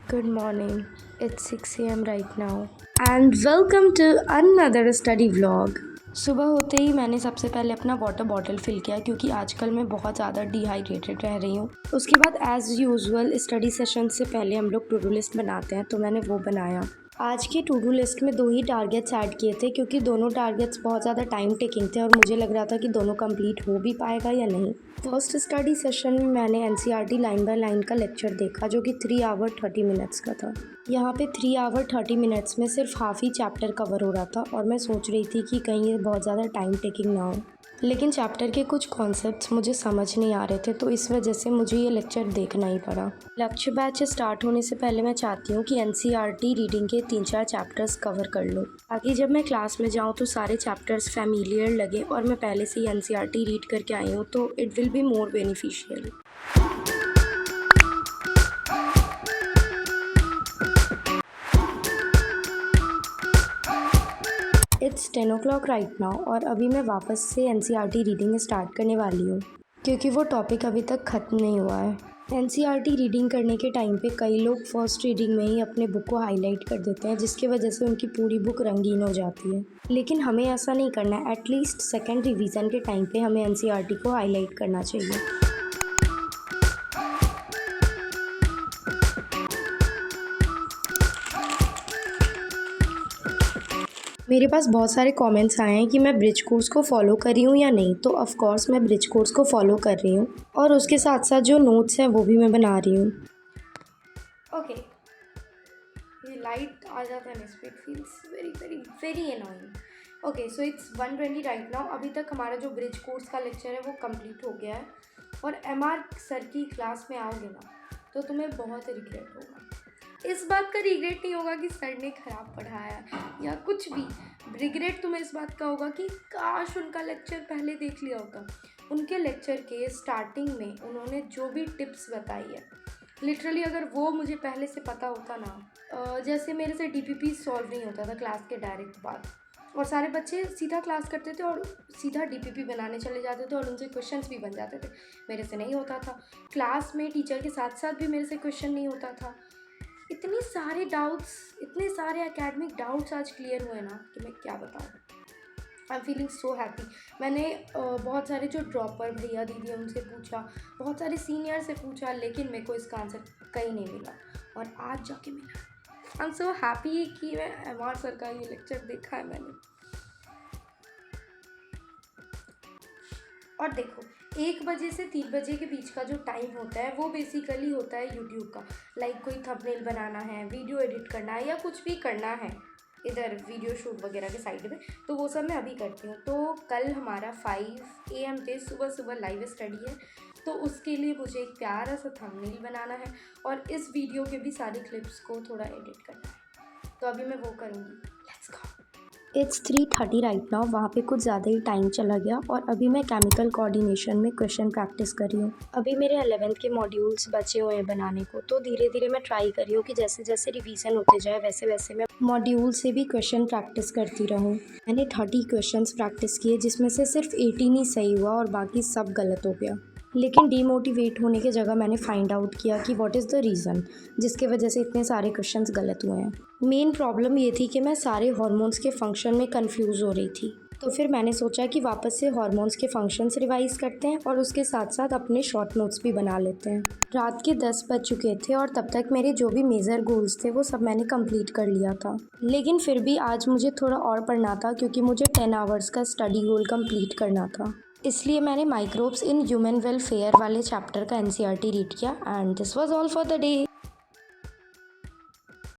Good morning. It's 6 a.m. right now. And welcome to another study vlog. सुबह होते ही मैंने सबसे पहले अपना वाटर बॉटल फिल किया क्योंकि आजकल मैं बहुत ज़्यादा डिहाइड्रेटेड रह रही हूँ। उसके बाद एज़ यूजुअल स्टडी सेशन से पहले हम लोग टू डू लिस्ट बनाते हैं, तो मैंने वो बनाया। आज की टू डू लिस्ट में 2 ही टारगेट्स ऐड किए थे क्योंकि दोनों टारगेट्स बहुत ज़्यादा टाइम टेकिंग थे और मुझे लग रहा था कि दोनों कंप्लीट हो भी पाएगा या नहीं। फर्स्ट स्टडी सेशन में मैंने एनसीईआरटी लाइन बाय लाइन का लेक्चर देखा जो कि 3 आवर 30 मिनट्स का था। यहाँ पे 3 आवर 30 मिनट्स में सिर्फ हाफ ही चैप्टर कवर हो रहा था और मैं सोच रही थी कि कहीं ये बहुत ज़्यादा टाइम टेकिंग ना हो, लेकिन चैप्टर के कुछ कॉन्सेप्ट्स मुझे समझ नहीं आ रहे थे, तो इस वजह से मुझे ये लेक्चर देखना ही पड़ा। लेक्चर बैच स्टार्ट होने से पहले मैं चाहती हूँ कि एनसीईआरटी रीडिंग के 3-4 चैप्टर्स कवर कर लूँ ताकि जब मैं क्लास में जाऊँ तो सारे चैप्टर्स फैमिलियर लगे और मैं पहले से ही एनसीईआरटी रीड करके आई हूँ, तो it will be more beneficial. It's 10 o'clock right now और अभी मैं वापस से एनसीईआरटी रीडिंग स्टार्ट करने वाली हूँ क्योंकि वो टॉपिक अभी तक ख़त्म नहीं हुआ है। एनसीईआरटी रीडिंग करने के टाइम पे कई लोग फर्स्ट रीडिंग में ही अपने बुक को हाईलाइट कर देते हैं जिसकी वजह से उनकी पूरी बुक रंगीन हो जाती है, लेकिन हमें ऐसा नहीं करना है। एटलीस्ट सेकेंड रिवीजन के टाइम पे हमें एनसीईआरटी को हाईलाइट करना चाहिए। मेरे पास बहुत सारे कमेंट्स आए हैं कि मैं ब्रिज कोर्स को फॉलो कर रही हूँ या नहीं, तो ऑफ कोर्स मैं ब्रिज कोर्स को फॉलो कर रही हूँ और उसके साथ साथ जो नोट्स हैं वो भी मैं बना रही हूँ। ओके, ये लाइट आ जाता है, it feels very very very annoying. Okay, so it's 1:20 right now. अभी तक हमारा जो ब्रिज कोर्स का लेक्चर है वो कंप्लीट हो गया है और एमआर सर की क्लास में आओगे ना तो तुम्हें बहुत रिग्रेट होगा। इस बात का रिग्रेट नहीं होगा कि सर ने ख़राब पढ़ाया या कुछ भी, रिग्रेट तुम्हें इस बात का होगा कि काश उनका लेक्चर पहले देख लिया होता। उनके लेक्चर के स्टार्टिंग में उन्होंने जो भी टिप्स बताई है, लिटरली अगर वो मुझे पहले से पता होता ना, जैसे मेरे से डीपीपी सॉल्व नहीं होता था क्लास के डायरेक्ट बाद, और सारे बच्चे सीधा क्लास करते थे और सीधा डीपीपी बनाने चले जाते थे और उनसे क्वेश्चंस भी बन जाते थे। मेरे से नहीं होता था। क्लास में टीचर के साथ साथ भी मेरे से क्वेश्चन नहीं होता था। इतने सारे डाउट्स, इतने सारे एकेडमिक डाउट्स आज क्लियर हुए ना कि मैं क्या बताऊँ। I am feeling so happy. मैंने बहुत सारे जो ड्रॉपर भैया दीदी उनसे पूछा, बहुत सारे सीनियर से पूछा, लेकिन मेरे को इसका आंसर कहीं नहीं मिला और आज जाके मिला। आई एम सो हैप्पी कि मैं एमआर सर का ये लेक्चर देखा है मैंने। और देखो, 1 बजे से 3 बजे के बीच का जो टाइम होता है वो बेसिकली होता है यूट्यूब का। लाइक कोई थंबनेल बनाना है, वीडियो एडिट करना है या कुछ भी करना है इधर वीडियो शूट वगैरह के साइड में, तो वो सब मैं अभी करती हूँ। तो कल हमारा 5 AM पे सुबह सुबह लाइव स्टडी है, तो उसके लिए मुझे एक प्यारा सा थंबनेल बनाना है और इस वीडियो के भी सारे क्लिप्स को थोड़ा एडिट करना है, तो अभी मैं वो करूँगी। Let's go. It's 3:30 right now. वहाँ पे कुछ ज़्यादा ही टाइम चला गया और अभी मैं केमिकल कोऑर्डिनेशन में क्वेश्चन प्रैक्टिस कर रही हूँ। अभी मेरे 11th के मॉड्यूल्स बचे हुए हैं बनाने को, तो धीरे धीरे मैं ट्राई कर रही हूँ कि जैसे जैसे रिवीजन होते जाए वैसे वैसे मैं मॉड्यूल से भी क्वेश्चन प्रैक्टिस करती रहूँ। मैंने 30 क्वेश्चन प्रैक्टिस किए जिसमें से सिर्फ 18 ही सही हुआ और बाकी सब गलत हो गया, लेकिन डीमोटिवेट होने की जगह मैंने फाइंड आउट किया कि व्हाट इज़ द रीज़न जिसके वजह से इतने सारे क्वेश्चंस गलत हुए हैं। मेन प्रॉब्लम ये थी कि मैं सारे हार्मोन्स के फंक्शन में कंफ्यूज हो रही थी, तो फिर मैंने सोचा कि वापस से हार्मोन्स के फंक्शंस रिवाइज करते हैं और उसके साथ साथ अपने शॉर्ट नोट्स भी बना लेते हैं। रात के 10 बज चुके थे और तब तक मेरे जो भी मेजर गोल्स थे वो सब मैंने कंप्लीट कर लिया था, लेकिन फिर भी आज मुझे थोड़ा और पढ़ना था क्योंकि मुझे 10 आवर्स का स्टडी गोल कंप्लीट करना था। इसलिए मैंने माइक्रोब्स इन ह्यूमन वेलफेयर वाले चैप्टर का एनसीईआरटी रीड किया and this was all for the day.